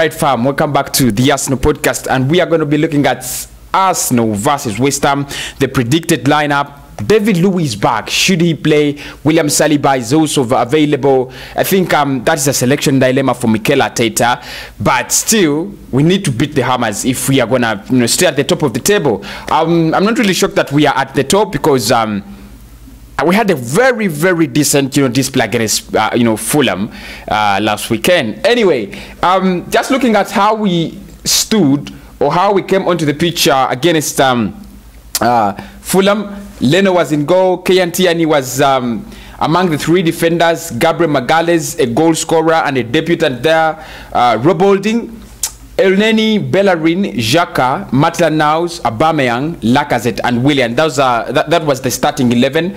Right, fam, welcome back to the Arsenal podcast, and we are going to be looking at Arsenal versus West Ham, the predicted lineup. David Luiz back. Should he play? William Saliba is also available. I think that is a selection dilemma for Mikel Arteta, but still we need to beat the Hammers if we are gonna stay at the top of the table. I'm not really shocked that we are at the top because we had a very decent display against Fulham last weekend. Anyway, just looking at how we stood or how we came onto the pitch against Fulham. Leno was in goal. Tierney was among the three defenders. Gabriel Magalhaes, a goal scorer and a debutant there. Rob Holding, Elneny, Bellerin, Xhaka, Maitland-Niles, Aubameyang, Lacazette, and Willian. That was the starting 11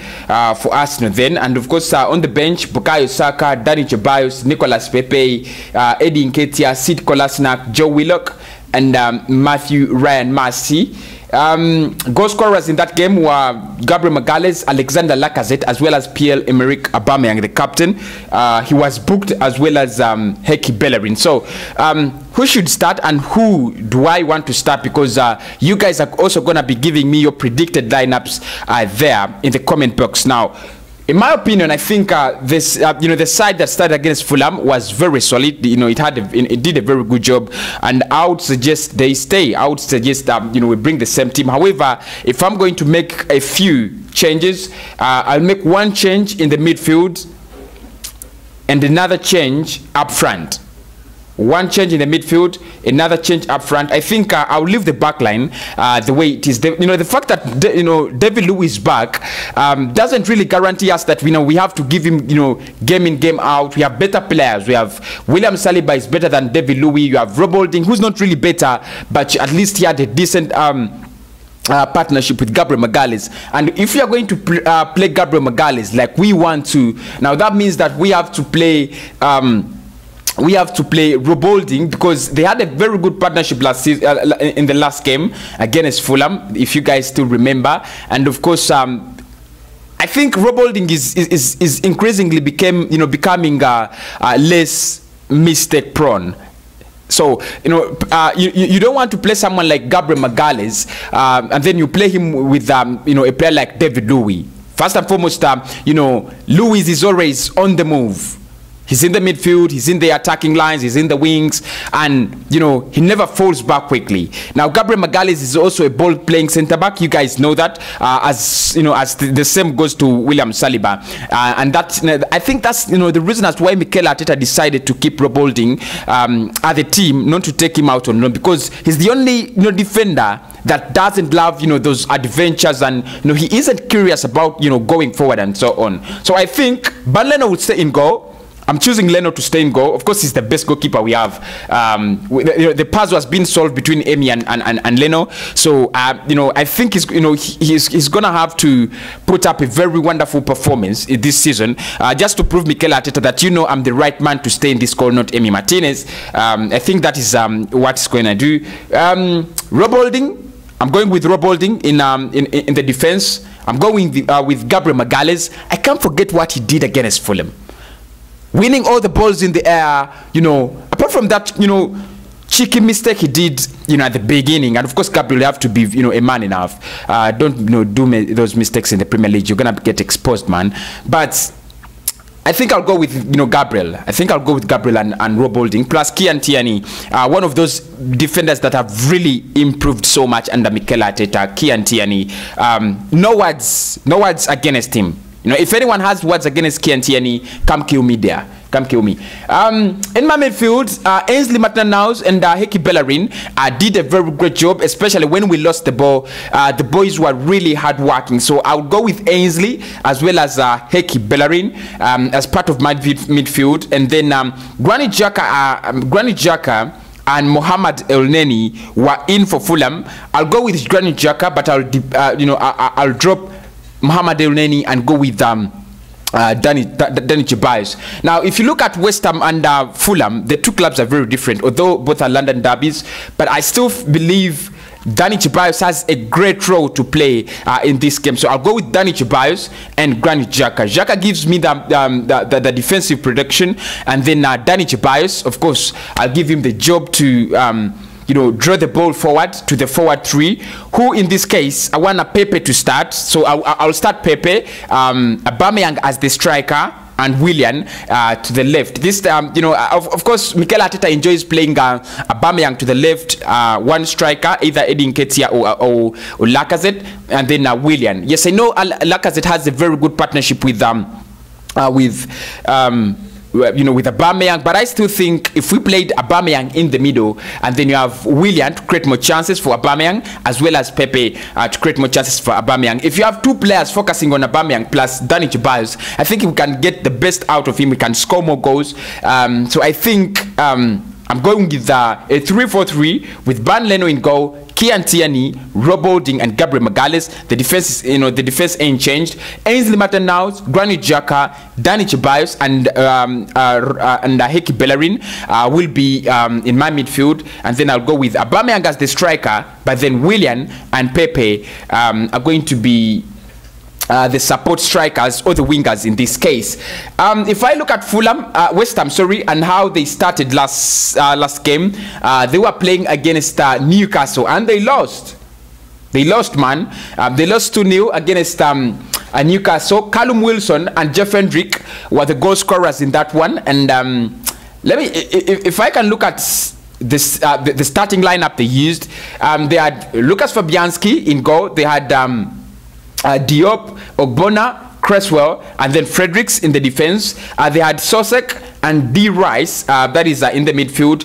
for Arsenal then. And of course, on the bench, Bukayo Saka, Dani Ceballos, Nicolas Pepe, Eddie Nketiah, Sid Kolasinac, Joe Willock, and Matthew Ryan Marcy. Goal scorers in that game were Gabriel Magalhaes, Alexander Lacazette, as well as Pierre-Emerick Aubameyang, the captain. He was booked, as well as Heki Bellerin. So, who should start and who do I want to start? Because you guys are also going to be giving me your predicted lineups there in the comment box. Now, in my opinion, I think this, the side that started against Fulham was very solid. It did a very good job, and I would suggest they stay. I would suggest we bring the same team. However, if I'm going to make a few changes, I'll make one change in the midfield and another change up front. One change in the midfield, another change up front. I think I'll leave the back line the way it is. The fact that David Luiz back doesn't really guarantee us that we have to give him game in, game out. We have better players. We have William Saliba is better than David Luiz. You have Rob Holding, who's not really better, but at least he had a decent partnership with Gabriel Magalhaes. And if you are going to play Gabriel Magalhaes like we want to, now that means that we have to play Rob Holding, because they had a very good partnership last season, in the last game against Fulham, if you guys still remember. And of course, I think Rob Holding is increasingly becoming less mistake prone. So you don't want to play someone like Gabriel Magalhaes and then you play him with a player like David Luiz. First and foremost, Luiz is always on the move. He's in the midfield, he's in the attacking lines, he's in the wings, and he never falls back quickly. Now Gabriel Magalhaes is also a ball-playing centre-back. You guys know that, as the same goes to William Saliba, and that I think that's the reason as to why Mikel Arteta decided to keep Rob Holding at the team, not to take him out on loan, because he's the only defender that doesn't love those adventures, and he isn't curious about going forward and so on. So I think Leno would stay in goal. I'm choosing Leno to stay in goal. Of course, he's the best goalkeeper we have. The puzzle has been solved between Emi and Leno. So, I think he's going to have to put up a very wonderful performance this season, just to prove Mikel Arteta that, I'm the right man to stay in this goal, not Emi Martinez. I think that is what he's going to do. Rob Holding, I'm going with Rob Holding in the defense. I'm going with Gabriel Magalhaes. I can't forget what he did against Fulham. Winning all the balls in the air, apart from that, cheeky mistake he did, at the beginning. And of course, Gabriel, you have to be, a man enough. Don't, do those mistakes in the Premier League. You're going to get exposed, man. But I think I'll go with, Gabriel. I think I'll go with Gabriel and Rob Holding. Plus, Tierney, one of those defenders that have really improved so much under Mikel Arteta. Tierney, no words against him. If anyone has words against Tierney, come kill me there. Come kill me. In my midfield, Ainsley Maitland-Niles and Heki Bellerin did a very great job, especially when we lost the ball. The boys were really hard-working. So I would go with Ainsley as well as Heki Bellerin as part of my midfield. And then Granit Xhaka and Mohamed Elneny were in for Fulham. I'll go with Granit Xhaka, but I'll drop Mohamed Elneny and go with Dani Ceballos. Now, if you look at West Ham and Fulham, the two clubs are very different, although both are London derbies. But I still believe Danny Ceballos has a great role to play in this game. So I'll go with Danny Ceballos and Granit Xhaka. Xhaka gives me the defensive production, and then Danny Ceballos, of course, I'll give him the job to you know, draw the ball forward to the forward three, who in this case I want Pepe to start. So I'll start Pepe, Aubameyang as the striker, and Willian to the left. This you know, of course, Mikel Arteta enjoys playing Aubameyang to the left, one striker, either Edin Nketiah or Lacazette, and then Willian. Yes, I know Lacazette has a very good partnership with you know, with Aubameyang, but I still think if we played Aubameyang in the middle, and then you have Willian to create more chances for Aubameyang, as well as Pepe to create more chances for Aubameyang. If you have two players focusing on Aubameyang plus Danny Ceballos, I think we can get the best out of him. We can score more goals. So I think I'm going with a 3-4-3 with Ban Leno in goal, Kian Tierney, Rob Holding, and Gabriel Magalhaes. The defense is, you know, the defense ain't changed. Ainsley Maitland-Niles, Granit Xhaka, Danny Ceballos, and Heki Bellerin will be in my midfield, and then I'll go with Aubameyang as the striker, but then Willian and Pepe are going to be the support strikers or the wingers in this case. If I look at Fulham, West Ham, sorry, and how they started last game, they were playing against Newcastle, and they lost. They lost, man. They lost 2-0 against Newcastle. Callum Wilson and Jeff Hendrick were the goal scorers in that one. And let me, if I can look at this, the starting lineup they used, they had Lucas Fabianski in goal. They had Diop, Ogbonna, Cresswell, and then Fredericks in the defense. They had Sosek and D. Rice, that is in the midfield.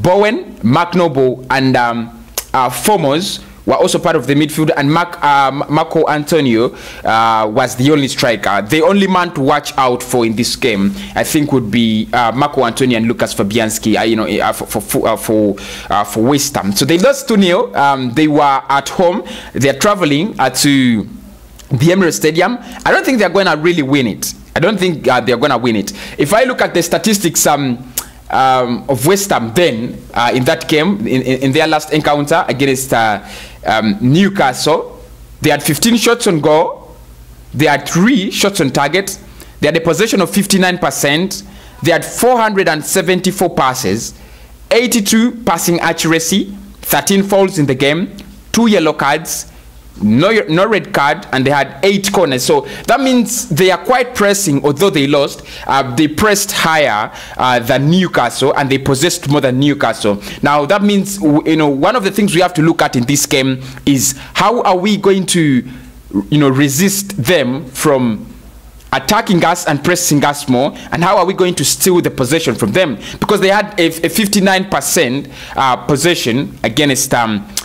Bowen, Mark Noble, and Formos were also part of the midfield, and Marco Antonio was the only striker. The only man to watch out for in this game, I think, would be Marco Antonio and Lucas Fabianski, you know, for West Ham. So they lost 2-0. They were at home. They are traveling to the Emirates Stadium. I don't think they're going to really win it. I don't think they're going to win it. If I look at the statistics of West Ham then in that game, in their last encounter against Newcastle, they had 15 shots on goal, they had 3 shots on target, they had a possession of 59%, they had 474 passes, 82 passing accuracy, 13 fouls in the game, 2 yellow cards, no red card, and they had 8 corners. So that means they are quite pressing. Although they lost, they pressed higher than Newcastle, and they possessed more than Newcastle. Now that means, you know, one of the things we have to look at in this game is how are we going to, you know, resist them from attacking us and pressing us more, and how are we going to steal the possession from them, because they had a 59% possession against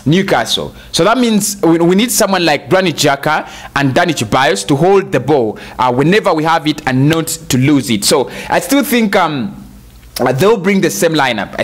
Newcastle. So that means we need someone like Granit Xhaka and Danny Ceballos to hold the ball whenever we have it and not to lose it. So I still think they'll bring the same lineup.